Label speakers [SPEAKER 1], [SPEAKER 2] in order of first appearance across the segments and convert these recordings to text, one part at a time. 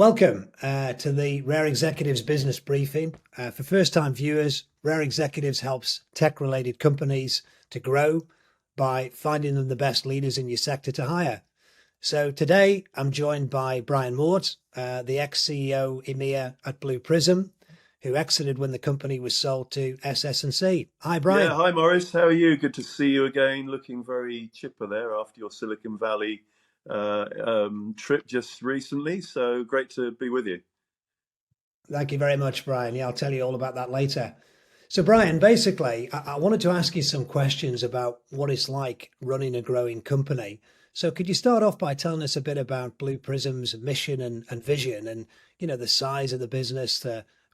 [SPEAKER 1] Welcome to the Rare Executives Business Briefing. For first-time viewers, Rare Executives helps tech-related companies to grow by finding them the best leaders in your sector to hire. So today I'm joined by Brian Mort, the ex-CEO EMEA at Blue Prism, who exited when the company was sold to SS&C. Hi, Brian.
[SPEAKER 2] Yeah, hi Maurice, how are you? Good to see you again. Looking very chipper there after your Silicon Valley trip just recently. So great to be with you.
[SPEAKER 1] Thank you very much, Brian. Yeah, I'll tell you all about that later. So, Brian, basically, I wanted to ask you some questions about what it's like running a growing company. So, could you start off by telling us a bit about Blue Prism's mission and vision and, the size of the business,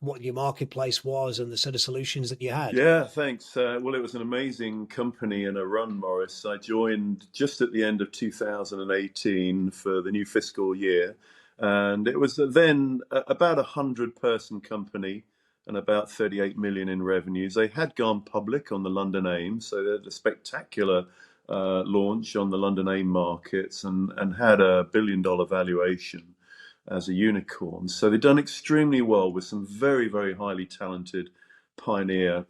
[SPEAKER 1] what your marketplace was and the sort of solutions that you had?
[SPEAKER 2] Yeah, thanks. Well, it was an amazing company and a run, Maurice. I joined just at the end of 2018 for the new fiscal year. And it was then about 100-person company and about 38 million in revenues. They had gone public on the London AIM, so they had a spectacular launch on the London AIM markets and had a billion-dollar valuation as a unicorn. So they've done extremely well with some very, very highly talented pioneer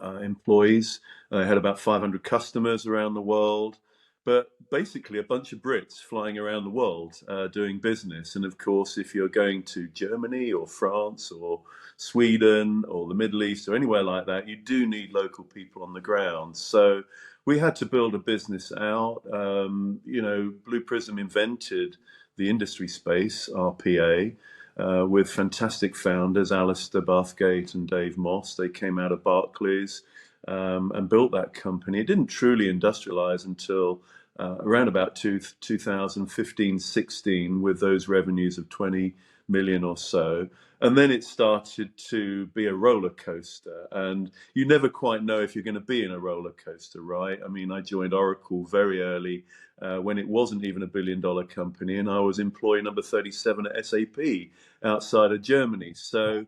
[SPEAKER 2] employees. I had about 500 customers around the world, but basically a bunch of Brits flying around the world doing business. And of course, if you're going to Germany or France or Sweden or the Middle East or anywhere like that, you do need local people on the ground. So we had to build a business out. Blue Prism invented the industry space, RPA, with fantastic founders, Alistair Bathgate and Dave Moss. They came out of Barclays and built that company. It didn't truly industrialize until around about 2015-16 with those revenues of 20 million or so. And then it started to be a roller coaster. And you never quite know if you're going to be in a roller coaster, right? I mean, I joined Oracle very early when it wasn't even $1 billion company. And I was employee number 37 at SAP outside of Germany. So,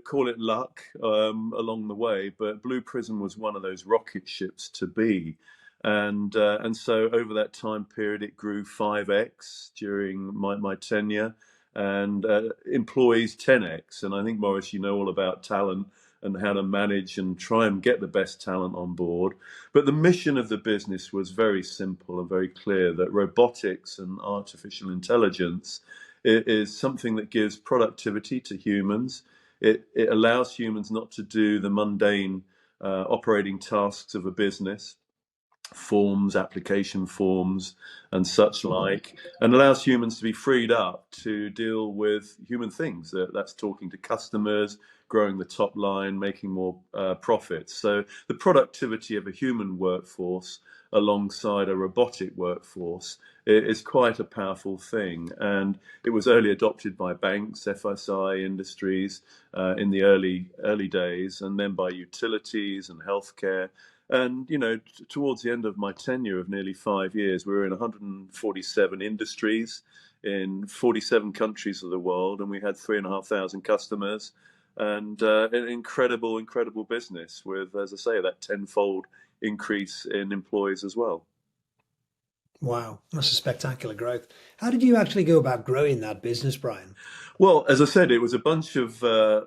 [SPEAKER 2] call it luck along the way. But Blue Prism was one of those rocket ships to be. And so over that time period, it grew 5x during my tenure and employees 10x. And I think, Maurice, you know all about talent and how to manage and try and get the best talent on board. But the mission of the business was very simple and very clear, that robotics and artificial intelligence is something that gives productivity to humans. It allows humans not to do the mundane operating tasks of a business, forms, application forms, and such like, and allows humans to be freed up to deal with human things. That's talking to customers, growing the top line, making more profits. So the productivity of a human workforce alongside a robotic workforce is quite a powerful thing. And it was early adopted by banks, FSI industries in the early days, and then by utilities and healthcare. And, towards the end of my tenure of nearly 5 years, we were in 147 industries in 47 countries of the world, and we had 3,500 customers and an incredible business with, as I say, that tenfold increase in employees as well.
[SPEAKER 1] Wow, that's a spectacular growth. How did you actually go about growing that business, Brian?
[SPEAKER 2] Well, as I said, it was a bunch of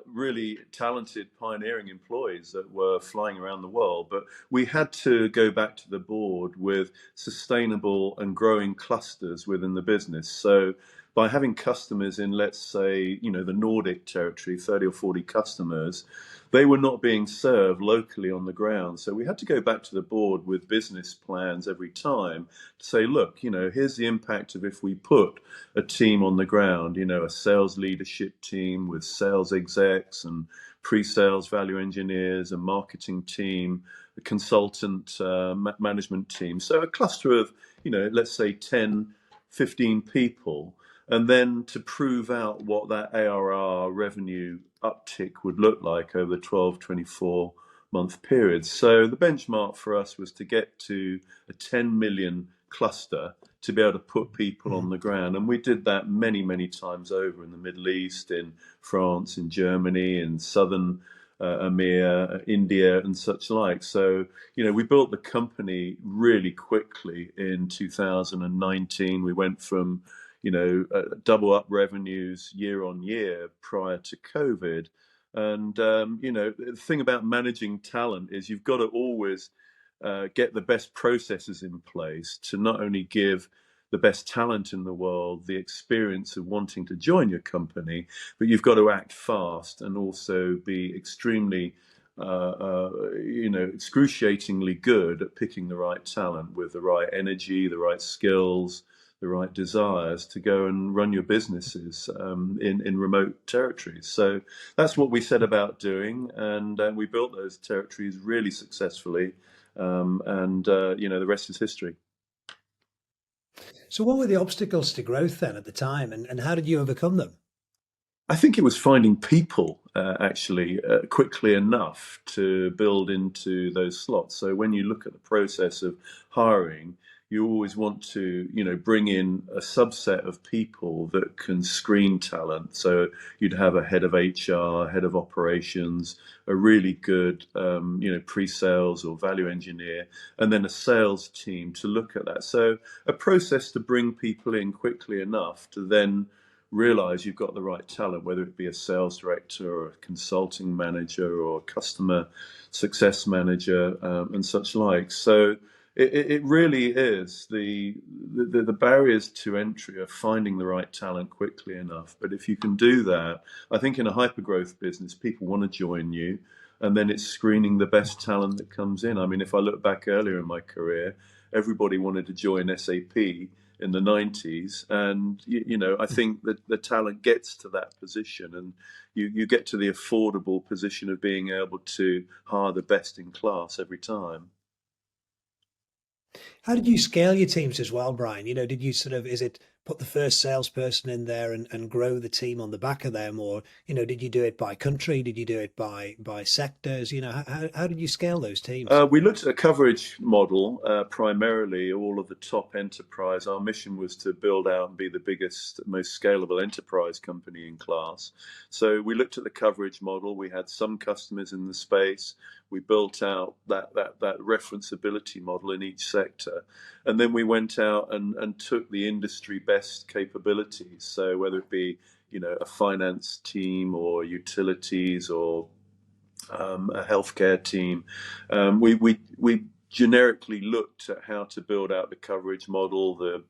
[SPEAKER 2] really talented pioneering employees that were flying around the world, but we had to go back to the board with sustainable and growing clusters within the business. So by having customers in, let's say, the Nordic territory, 30 or 40 customers, they were not being served locally on the ground. So we had to go back to the board with business plans every time to say, look, here's the impact of if we put a team on the ground, a sales leadership team with sales execs and pre-sales value engineers, a marketing team, a consultant management team. So a cluster of, let's say 10, 15 people. And then to prove out what that ARR revenue uptick would look like over the 12, 24-month period. So the benchmark for us was to get to a 10 million cluster to be able to put people on the ground. And we did that many times over in the Middle East, in France, in Germany, in southern EMEA, India, and such like. So, we built the company really quickly in 2019. We went from double up revenues year on year prior to COVID. And the thing about managing talent is you've got to always get the best processes in place to not only give the best talent in the world the experience of wanting to join your company, but you've got to act fast and also be extremely excruciatingly good at picking the right talent with the right energy, the right skills, the right desires to go and run your businesses in remote territories. So that's what we set about doing, and we built those territories really successfully. The rest is history.
[SPEAKER 1] So, what were the obstacles to growth then at the time, and how did you overcome them?
[SPEAKER 2] I think it was finding people actually quickly enough to build into those slots. So when you look at the process of hiring, you always want to, bring in a subset of people that can screen talent. So you'd have a head of HR, head of operations, a really good, pre-sales or value engineer, and then a sales team to look at that. So a process to bring people in quickly enough to then realize you've got the right talent, whether it be a sales director or a consulting manager or a customer success manager and such like. So it really is the barriers to entry are finding the right talent quickly enough. But if you can do that, I think in a hypergrowth business, people want to join you. And then it's screening the best talent that comes in. I mean, if I look back earlier in my career, everybody wanted to join SAP in the 90s, and I think that the talent gets to that position, and you get to the affordable position of being able to hire the best in class every time.
[SPEAKER 1] How did you scale your teams as well, Brian? Did you is it put the first salesperson in there and grow the team on the back of them, or did you do it by country? Did you do it by sectors? How did you scale those teams?
[SPEAKER 2] We looked at a coverage model, primarily all of the top enterprise. Our mission was to build out and be the biggest, most scalable enterprise company in class. So we looked at the coverage model. We had some customers in the space. We built out that referenceability model in each sector. And then we went out and took the industry best capabilities. So whether it be, a finance team or utilities or a healthcare team. We generically looked at how to build out the coverage model, the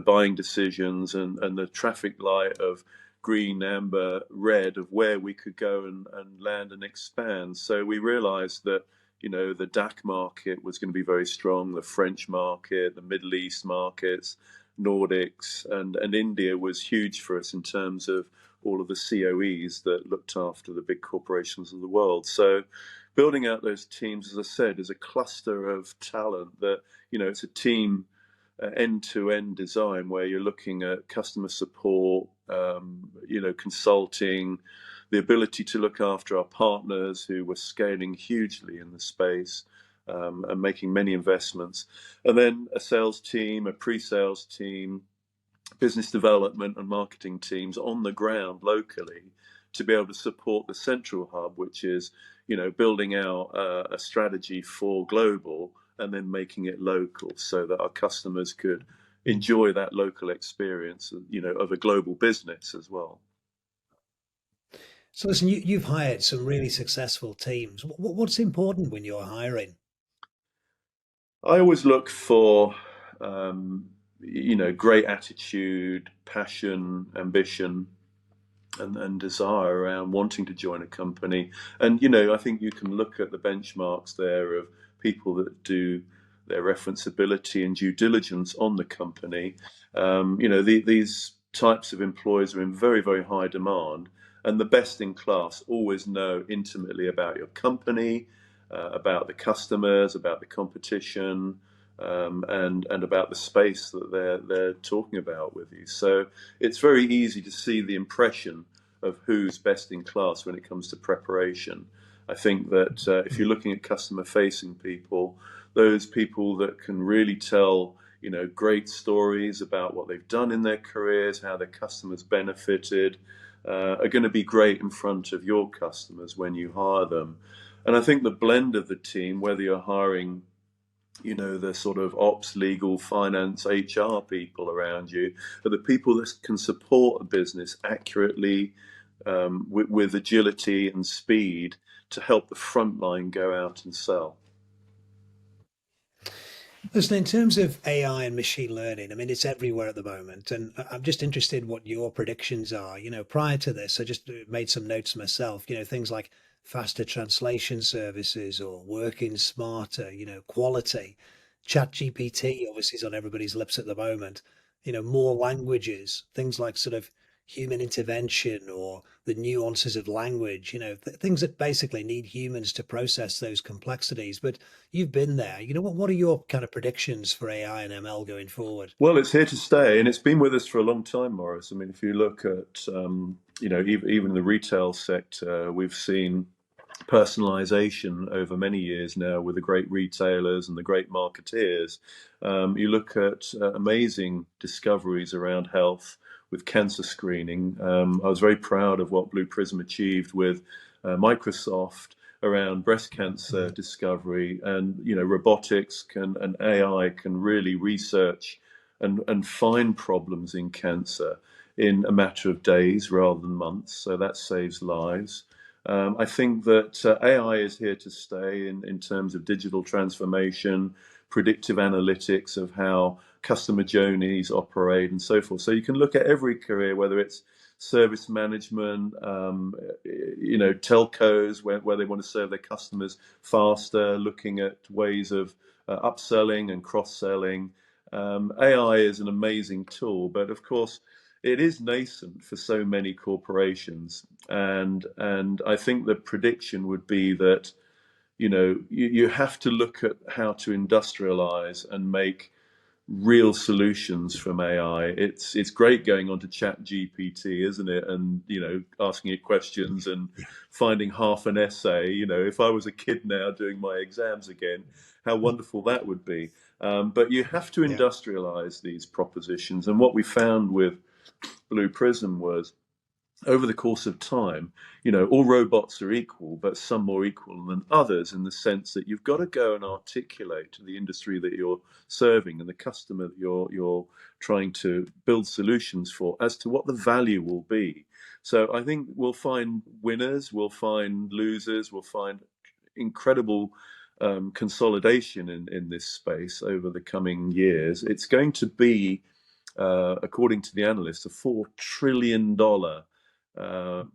[SPEAKER 2] buying decisions, and the traffic light of green, amber, red of where we could go and land and expand. So we realized that the DAC market was going to be very strong, the French market, the Middle East markets, Nordics, and India was huge for us in terms of all of the COEs that looked after the big corporations of the world. So building out those teams, as I said, is a cluster of talent that, it's a team end-to-end design where you're looking at customer support, consulting, the ability to look after our partners who were scaling hugely in the space and making many investments. And then a sales team, a pre-sales team, business development and marketing teams on the ground locally to be able to support the central hub, which is, building out a strategy for global and then making it local so that our customers could enjoy that local experience, of a global business as well.
[SPEAKER 1] So listen, you've hired some really successful teams. What's important when you're hiring?
[SPEAKER 2] I always look for, great attitude, passion, ambition, and desire around wanting to join a company. And, I think you can look at the benchmarks there of people that do their referenceability and due diligence on the company. These types of employees are in very, very high demand. And the best in class always know intimately about your company, about the customers, about the competition, and about the space that they're talking about with you. So it's very easy to see the impression of who's best in class when it comes to preparation. I think that if you're looking at customer-facing people, those people that can really tell great stories about what they've done in their careers, how their customers benefited, are going to be great in front of your customers when you hire them. And I think the blend of the team, whether you're hiring you know, the sort of ops, legal, finance, HR people around you are the people that can support a business accurately, with agility and speed to help the front line go out and sell.
[SPEAKER 1] Listen, in terms of AI and machine learning, I mean, it's everywhere at the moment. And I'm just interested what your predictions are. Prior to this, I just made some notes myself, things like faster translation services or working smarter, quality. Chat GPT obviously is on everybody's lips at the moment. More languages, things like sort of human intervention or the nuances of language, things that basically need humans to process those complexities. But you've been there. What are your kind of predictions for AI and ML going forward?
[SPEAKER 2] Well, it's here to stay, and it's been with us for a long time, Maurice. I mean, if you look at, even the retail sector, we've seen personalization over many years now with the great retailers and the great marketeers. You look at amazing discoveries around health with cancer screening. I was very proud of what Blue Prism achieved with Microsoft around breast cancer
[SPEAKER 1] Mm.
[SPEAKER 2] discovery, and robotics can and AI can really research and find problems in cancer in a matter of days rather than months. So that saves lives. I think that AI is here to stay in terms of digital transformation, predictive analytics of how customer journeys operate, and so forth. So you can look at every career, whether it's service management, telcos where they want to serve their customers faster, looking at ways of upselling and cross-selling. AI is an amazing tool, but of course, it is nascent for so many corporations, and I think the prediction would be that you have to look at how to industrialize and make real solutions from AI. It's great going on to Chat GPT, isn't it? And asking it questions and finding half an essay. If I was a kid now doing my exams again, how wonderful that would be. But you have to
[SPEAKER 1] Yeah.
[SPEAKER 2] industrialize these propositions. And what we found with Blue Prism was, over the course of time, all robots are equal, but some more equal than others, in the sense that you've got to go and articulate to the industry that you're serving and the customer that you're trying to build solutions for as to what the value will be. So I think we'll find winners, we'll find losers, we'll find incredible consolidation in this space over the coming years. It's going to be, according to the analysts, a $4 trillion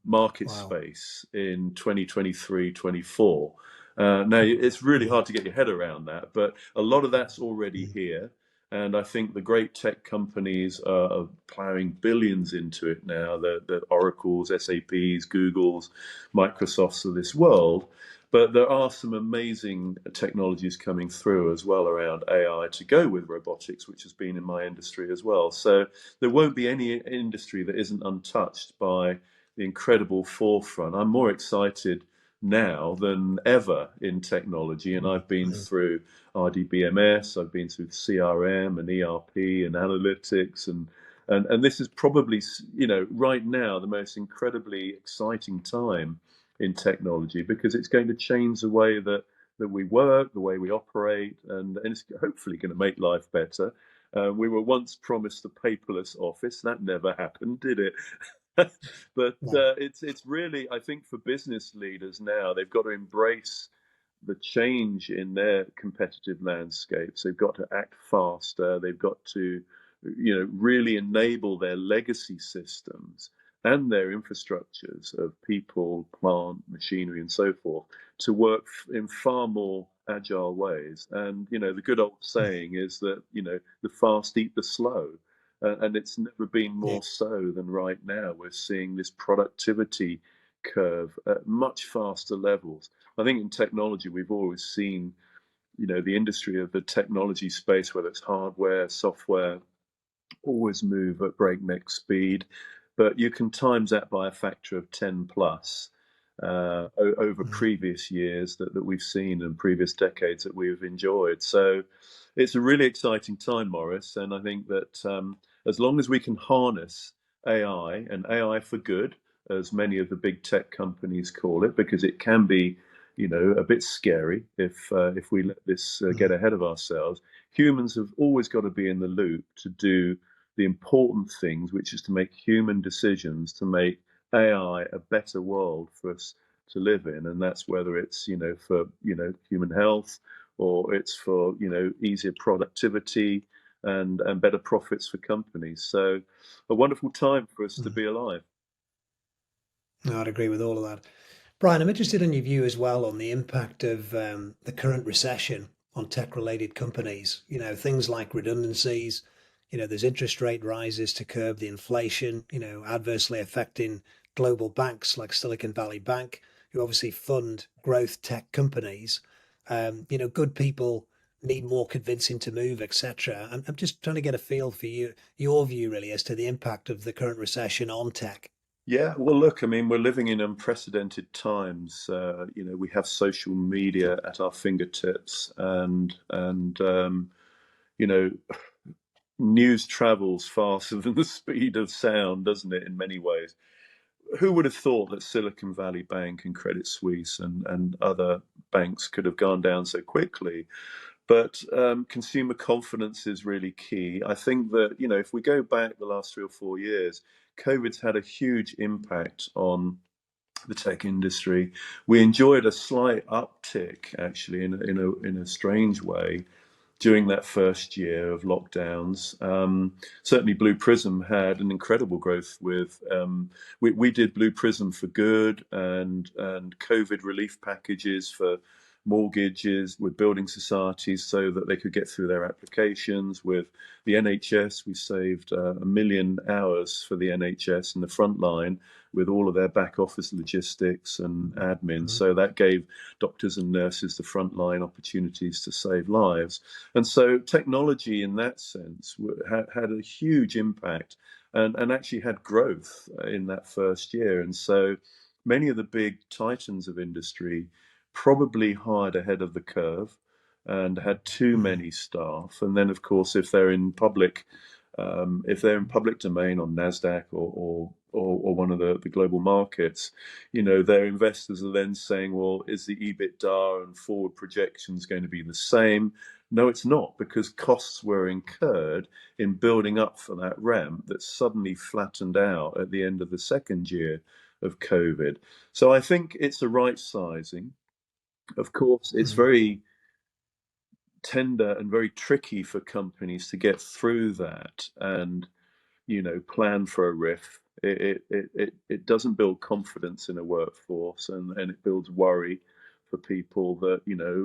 [SPEAKER 2] market
[SPEAKER 1] Wow.
[SPEAKER 2] space in 2023-24. Now, it's really
[SPEAKER 1] Mm.
[SPEAKER 2] hard to get your head around that, but a lot of that's already
[SPEAKER 1] Mm.
[SPEAKER 2] here. And I think the great tech companies are plowing billions into it now, the Oracles, SAPs, Googles, Microsofts of this world. But there are some amazing technologies coming through as well around AI to go with robotics, which has been in my industry as well. So there won't be any industry that isn't untouched by the incredible forefront. I'm more excited now than ever in technology, and I've been
[SPEAKER 1] Mm.
[SPEAKER 2] through RDBMS, I've been through CRM and ERP and analytics, and this is probably, right now, the most incredibly exciting time in technology, because it's going to change the way that we work, the way we operate, and it's hopefully going to make life better. We were once promised a paperless office. That never happened, did it? But
[SPEAKER 1] No.
[SPEAKER 2] it's really, I think, for business leaders now, they've got to embrace the change in their competitive landscapes. They've got to act faster. They've got to, really enable their legacy systems and their infrastructures of people, plant, machinery, and so forth to work in far more agile ways. And the good old saying is that the fast eat the slow. And it's never been
[SPEAKER 1] Yeah.
[SPEAKER 2] more so than right now. We're seeing this productivity curve at much faster levels. I think in technology, we've always seen, the industry of the technology space, whether it's hardware, software, always move at breakneck speed. But you can times that by a factor of 10 plus over
[SPEAKER 1] Mm.
[SPEAKER 2] previous years that we've seen, and previous decades that we've enjoyed. So it's a really exciting time, Maurice. And I think that as long as we can harness AI, and AI for good, as many of the big tech companies call it, because it can be a bit scary if we let this get ahead of ourselves. Humans have always got to be in the loop to do the important things, which is to make human decisions to make AI a better world for us to live in, and that's whether it's for human health, or it's for easier productivity and better profits for companies. So a wonderful time for us to be alive.
[SPEAKER 1] No, I'd agree with all of that. Brian, I'm interested in your view as well on the impact of the current recession on tech-related companies. Things like redundancies. There's interest rate rises to curb the inflation. Adversely affecting global banks like Silicon Valley Bank, who obviously fund growth tech companies. Good people need more convincing to move, etc. I'm just trying to get a feel for your view really as to the impact of the current recession on tech.
[SPEAKER 2] Yeah, well, look, I mean, we're living in unprecedented times. We have social media at our fingertips, and you know, news travels faster than the speed of sound, doesn't it? In many ways, who would have thought that Silicon Valley Bank and Credit Suisse and other banks could have gone down so quickly? But consumer confidence is really key. I think that, if we go back the last 3 or 4 years, COVID's had a huge impact on the tech industry. We enjoyed a slight uptick, actually, in a strange way, during that first year of lockdowns. Certainly, Blue Prism had an incredible growth with. We did Blue Prism for Good and COVID relief packages for mortgages with building societies so that they could get through their applications. With the NHS, we saved 1 million hours for the NHS in the front line with all of their back office logistics and admin.
[SPEAKER 1] Mhm.
[SPEAKER 2] So that gave doctors and nurses the frontline opportunities to save lives. And so technology in that sense had a huge impact and actually had growth in that first year. And so many of the big titans of industry probably hired ahead of the curve and had too
[SPEAKER 1] Mhm.
[SPEAKER 2] many staff. And then, of course, if they're in public domain on NASDAQ or one of the global markets, their investors are then saying, well, is the EBITDA and forward projections going to be the same? No, it's not, because costs were incurred in building up for that ramp that suddenly flattened out at the end of the second year of COVID. So I think it's a right sizing. Of course, it's
[SPEAKER 1] Mhm.
[SPEAKER 2] very tender and very tricky for companies to get through that and plan for a riff. It doesn't build confidence in a workforce, and it builds worry for people that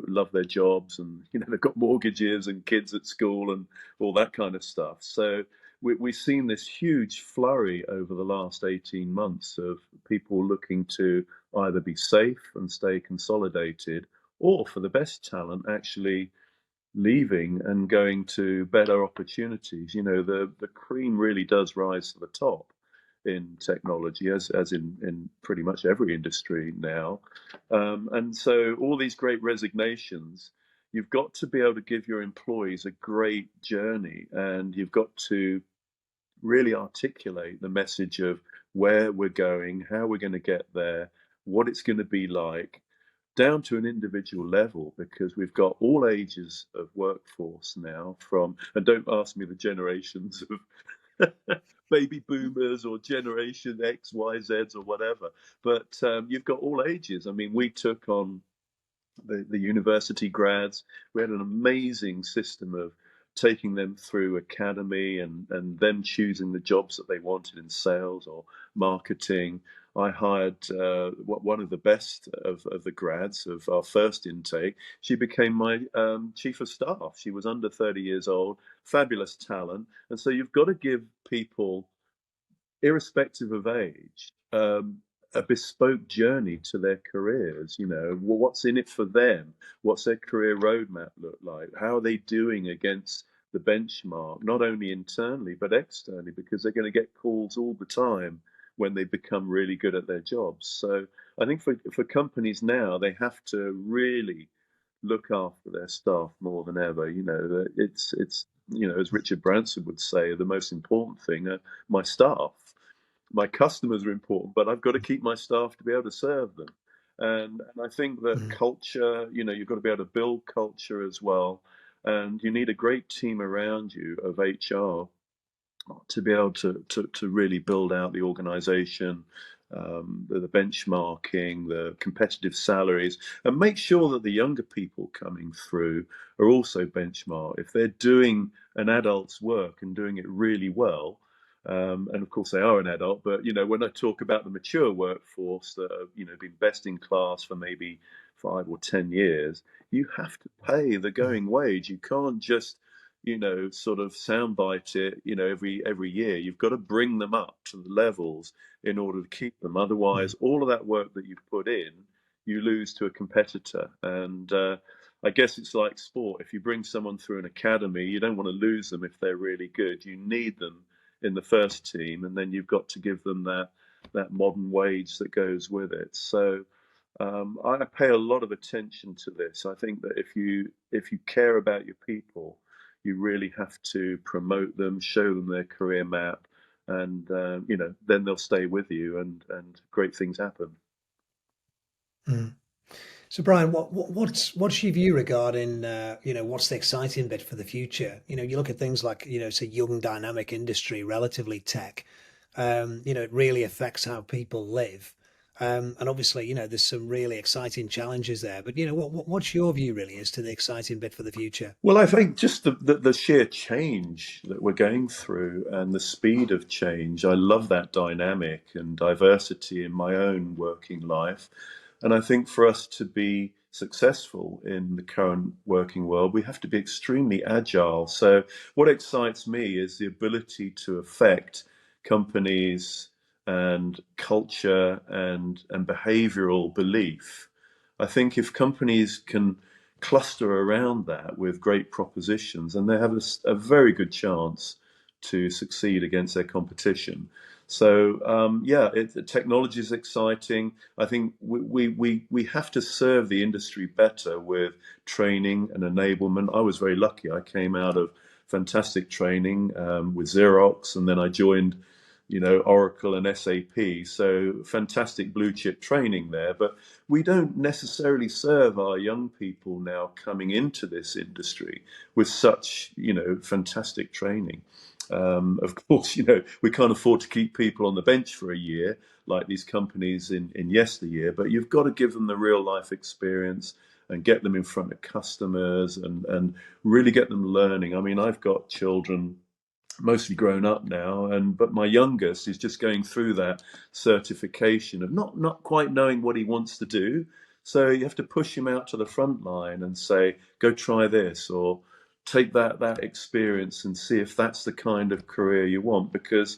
[SPEAKER 2] love their jobs, and they've got mortgages and kids at school and all that kind of stuff. So we've seen this huge flurry over the last 18 months of people looking to either be safe and stay consolidated, or for the best talent actually leaving and going to better opportunities. The cream really does rise to the top in technology, as in pretty much every industry now. And so all these great resignations, you've got to be able to give your employees a great journey, and you've got to really articulate the message of where we're going, how we're going to get there, what it's going to be like, down to an individual level, because we've got all ages of workforce now, and don't ask me the generations of baby boomers or generation X, Y, Zs or whatever, but you've got all ages. I mean, we took on the university grads. We had an amazing system of taking them through academy and them choosing the jobs that they wanted in sales or marketing. I hired one of the best of the grads of our first intake. She became my chief of staff. She was under 30 years old, fabulous talent. And so you've got to give people, irrespective of age, a bespoke journey to their careers. What's in it for them? What's their career roadmap look like? How are they doing against the benchmark, not only internally but externally, because they're going to get calls all the time when they become really good at their jobs. So I think for companies now, they have to really look after their staff more than ever. It's as Richard Branson would say, the most important thing are my staff. My customers are important, but I've got to keep my staff to be able to serve them. And I think that
[SPEAKER 1] Mm,
[SPEAKER 2] culture, you've got to be able to build culture as well, and you need a great team around you of HR to be able to really build out the organization, the benchmarking, the competitive salaries, and make sure that the younger people coming through are also benchmarked. If they're doing an adult's work and doing it really well, and of course they are an adult, but when I talk about the mature workforce that have been best in class for maybe 5 or 10 years, you have to pay the
[SPEAKER 1] mm,
[SPEAKER 2] going wage. You can't just sort of soundbite it, every year. You've got to bring them up to the levels in order to keep them.
[SPEAKER 1] mm,
[SPEAKER 2] Otherwise, all of that work that you've put in, you lose to a competitor. And I guess it's like sport. If you bring someone through an academy, you don't want to lose them if they're really good. You need them in the first team, and then you've got to give them that modern wage that goes with it. So I pay a lot of attention to this. I think that if you care about your people, you really have to promote them, show them their career map, and then they'll stay with you, and great things happen.
[SPEAKER 1] mm. So, Brian, what's your view regarding what's the exciting bit for the future? You look at things like it's a young, dynamic industry, relatively tech. It really affects how people live, and obviously, there's some really exciting challenges there. But what's your view really as to the exciting bit for the future?
[SPEAKER 2] Well, I think just the sheer change that we're going through and the speed of change, I love that dynamic and diversity in my own working life. And I think for us to be successful in the current working world, we have to be extremely agile. So, what excites me is the ability to affect companies and culture and behavioral belief. I think if companies can cluster around that with great propositions, and they have a very good chance to succeed against their competition. So yeah, the technology is exciting. I think we have to serve the industry better with training and enablement. I was very lucky. I came out of fantastic training with Xerox, and then I joined Oracle and SAP. So fantastic blue chip training there. But we don't necessarily serve our young people now coming into this industry with such, fantastic training. Of course, we can't afford to keep people on the bench for a year like these companies in yesteryear, but you've got to give them the real life experience and get them in front of customers and really get them learning. I mean, I've got children mostly grown up now, but my youngest is just going through that certification of not quite knowing what he wants to do. So you have to push him out to the front line and say, go try this, or take that experience and see if that's the kind of career you want. Because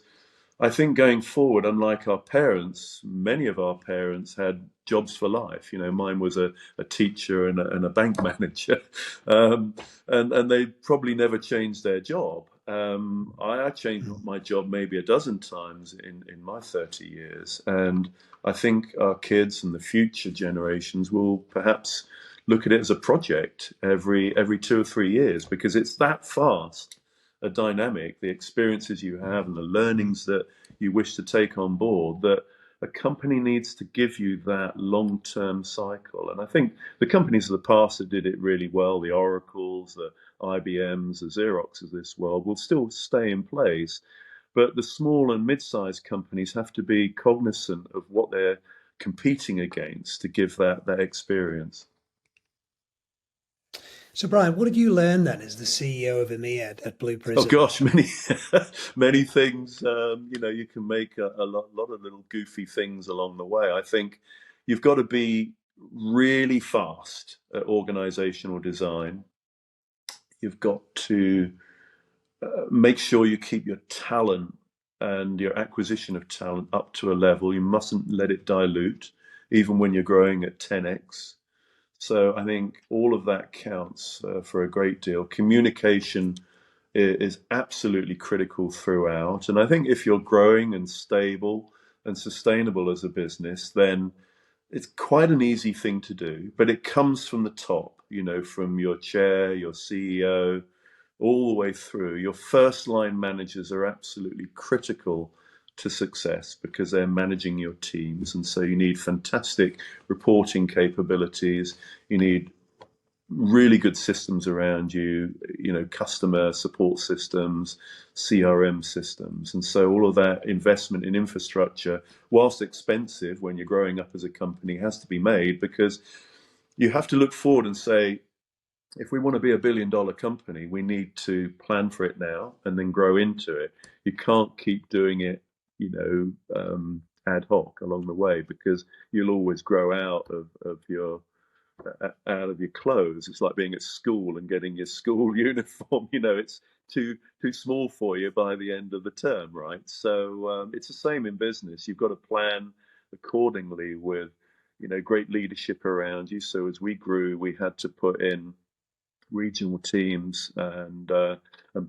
[SPEAKER 2] I think going forward, unlike our parents, many of our parents had jobs for life. Mine was a teacher and a bank manager, um, and they probably never changed their job. I changed
[SPEAKER 1] Mm.
[SPEAKER 2] my job maybe a dozen times in my 30 years. And I think our kids and the future generations will perhaps look at it as a project every 2 or 3 years, because it's that fast a dynamic, the experiences you have and the
[SPEAKER 1] Mm.
[SPEAKER 2] learnings that you wish to take on board, that a company needs to give you that long-term cycle. And I think the companies of the past that did it really well, the Oracles, the IBMs, the Xeroxes of this world, will still stay in place. But the small and mid-sized companies have to be cognizant of what they're competing against to give that experience.
[SPEAKER 1] So, Brian, what did you learn then as the CEO of EMEA at Blue
[SPEAKER 2] Oh
[SPEAKER 1] Prism?
[SPEAKER 2] gosh, many many things. You can make a lot of little goofy things along the way. I think you've got to be really fast at organizational design. You've got to make sure you keep your talent and your acquisition of talent up to a level. You mustn't let it dilute, even when you're growing at 10x. So I think all of that counts for a great deal. Communication is absolutely critical throughout. And I think if you're growing and stable and sustainable as a business, then it's quite an easy thing to do. But it comes from the top, from your chair, your CEO, all the way through. Your first line managers are absolutely critical to success because they're managing your teams. And so you need fantastic reporting capabilities. You need really good systems around you, customer support systems, CRM systems. And so all of that investment in infrastructure, whilst expensive when you're growing up as a company, has to be made, because you have to look forward and say, if we want to be a $1 billion company, we need to plan for it now and then grow into it. You can't keep doing it, ad hoc along the way, because you'll always grow out of your clothes. It's like being at school and getting your school uniform. It's too small for you by the end of the term, right? So it's the same in business. You've got to plan accordingly with great leadership around you. So as we grew, we had to put in regional teams and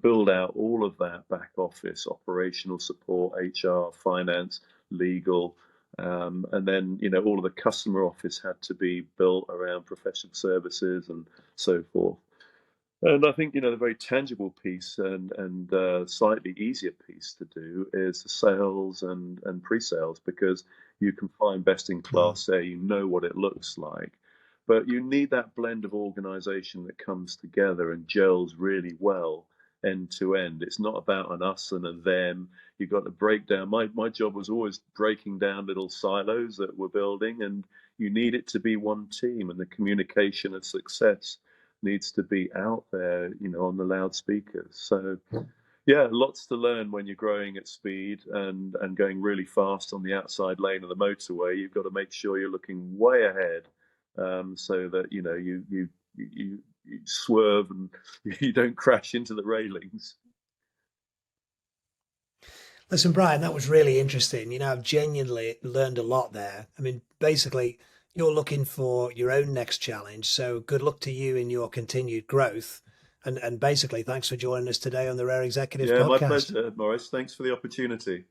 [SPEAKER 2] build out all of that back office, operational support, HR, finance, legal, and then all of the customer office had to be built around professional services and so forth. And I think the very tangible piece and slightly easier piece to do is the sales and pre-sales, because you can find best in class there. You know what it looks like. But you need that blend of organization that comes together and gels really well end to end. It's not about an us and a them. You've got to break down. My job was always breaking down little silos that we're building, and you need it to be one team, and the communication of success needs to be out there, on the loudspeakers. So yeah, lots to learn when you're growing at speed and going really fast on the outside lane of the motorway. You've got to make sure you're looking way ahead, so that you swerve and you don't crash into the railings.
[SPEAKER 1] Listen, Brian, that was really interesting. I've genuinely learned a lot there. I mean, basically, you're looking for your own next challenge. So good luck to you in your continued growth. And basically, thanks for joining us today on the Rare Executives podcast.
[SPEAKER 2] My pleasure, Maurice. Thanks for the opportunity.